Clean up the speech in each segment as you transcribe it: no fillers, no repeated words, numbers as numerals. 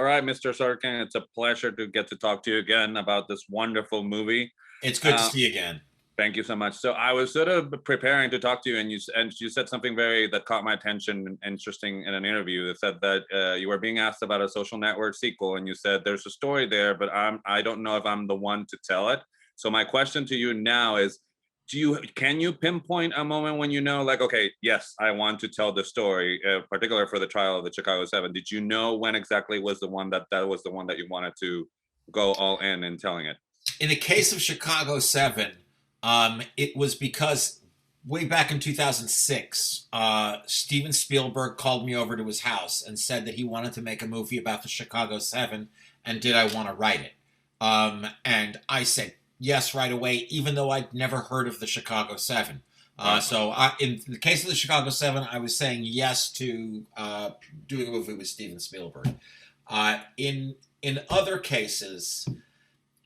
right, Mr. Sorkin, it's a pleasure to get to talk to you again about this wonderful movie. It's good to Uh, see you again. Thank you so much. So I was sort of preparing to talk to you, and you said something that caught my attention, interesting in an interview. It said that you were being asked about a Social Network sequel, and you said there's a story there, but I don't know if I'm the one to tell it. So my question to you now is, can you pinpoint a moment when you know, like, okay, yes, I want to tell the story, particular for the trial of the Chicago Seven? Did you know when exactly was the one that was the one that you wanted to go all in telling it? In the case of Chicago 7, it was because way back in 2006, Steven Spielberg called me over to his house and said that he wanted to make a movie about the Chicago 7, and did I want to write it? And I said yes right away, even though I'd never heard of the Chicago 7. In the case of the Chicago 7, I was saying yes to doing a movie with Steven Spielberg. In other cases,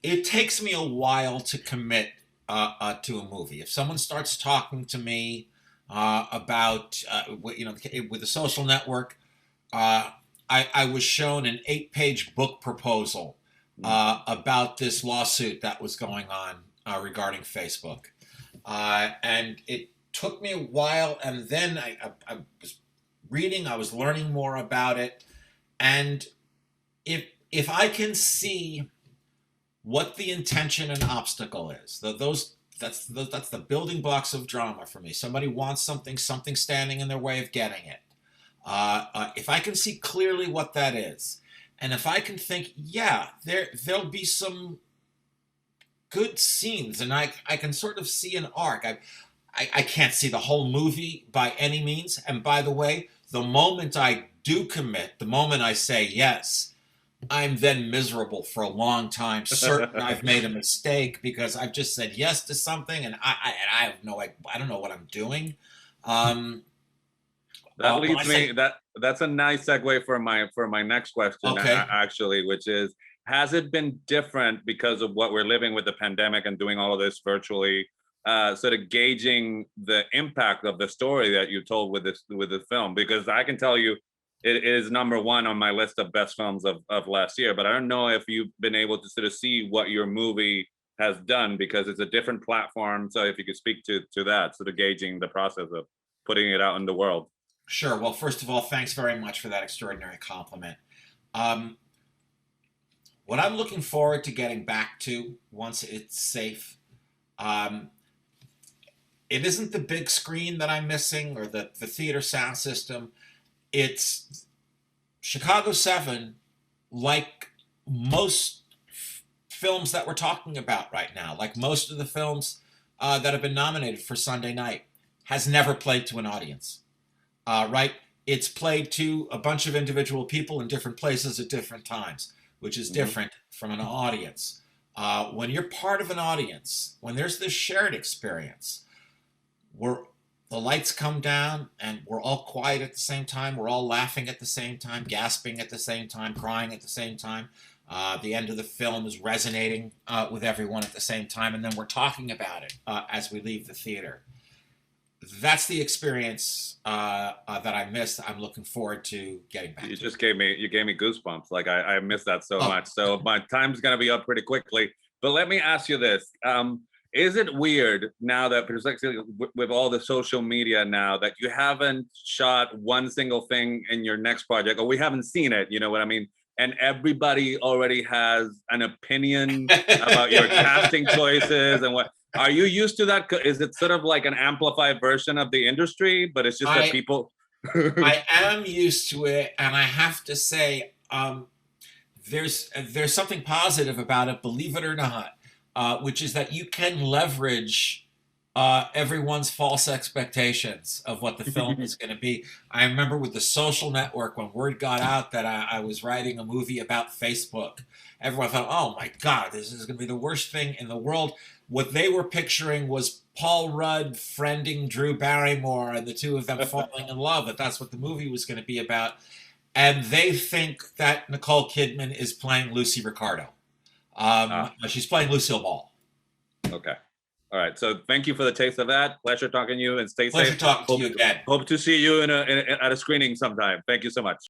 it takes me a while to commit to a movie. If someone starts talking to me about, with the Social Network, I was shown an 8-page book proposal about this lawsuit that was going on regarding Facebook. And it took me a while, and then I was reading, I was learning more about it. And if I can see what the intention and obstacle is, that's the building blocks of drama for me. Somebody wants something standing in their way of getting it. If I can see clearly what that is, and if I can think, yeah, there'll be some good scenes, and I can sort of see an arc. I can't see the whole movie by any means. And by the way, the moment I do commit, the moment I say yes, I'm then miserable for a long time, certain I've made a mistake because I've just said yes to something, and I have I don't know what I'm doing. That leads me, that's a nice segue for my next question, Okay. actually, which is, has it been different because of what we're living with the pandemic and doing all of this virtually, sort of gauging the impact of the story that you told with the film? Because I can tell you, it is number one on my list of best films of last year, but I don't know if you've been able to sort of see what your movie has done, because it's a different platform. So if you could speak to that, sort of gauging the process of putting it out in the world. Sure. Well, first of all, thanks very much for that extraordinary compliment. Um, what I'm looking forward to getting back to once it's safe, um, it isn't the big screen that I'm missing or the theater sound system. It's Chicago 7, like most films that we're talking about right now, like most of the films that have been nominated for Sunday night, has never played to an audience. Right? It's played to a bunch of individual people in different places at different times, which is different from an audience. When you're part of an audience, when there's this shared experience, where the lights come down and we're all quiet at the same time, we're all laughing at the same time, gasping at the same time, crying at the same time. The end of the film is resonating with everyone at the same time, and then we're talking about it as we leave the theater. That's the experience that I missed. I'm looking forward to getting back. You gave me goosebumps. Like I missed that so much. So my time's gonna be up pretty quickly. But let me ask you this: is it weird now that, particularly with all the social media now, that you haven't shot one single thing in your next project, or we haven't seen it? You know what I mean? And everybody already has an opinion about your casting choices and what. Are you used to that? Is it sort of like an amplified version of the industry, but it's just that people... I am used to it, and I have to say, there's something positive about it, believe it or not, which is that you can leverage everyone's false expectations of what the film is going to be. I remember with the Social Network, when word got out that I was writing a movie about Facebook, everyone thought, oh my God, this is going to be the worst thing in the world. What they were picturing was Paul Rudd friending Drew Barrymore and the two of them falling in love, that that's what the movie was going to be about. And they think that Nicole Kidman is playing Lucy Ricardo. She's playing Lucille Ball. Okay. All right. So thank you for the taste of that. Pleasure talking to you, and stay safe. Pleasure talking to you again. Hope to see you at a screening sometime. Thank you so much.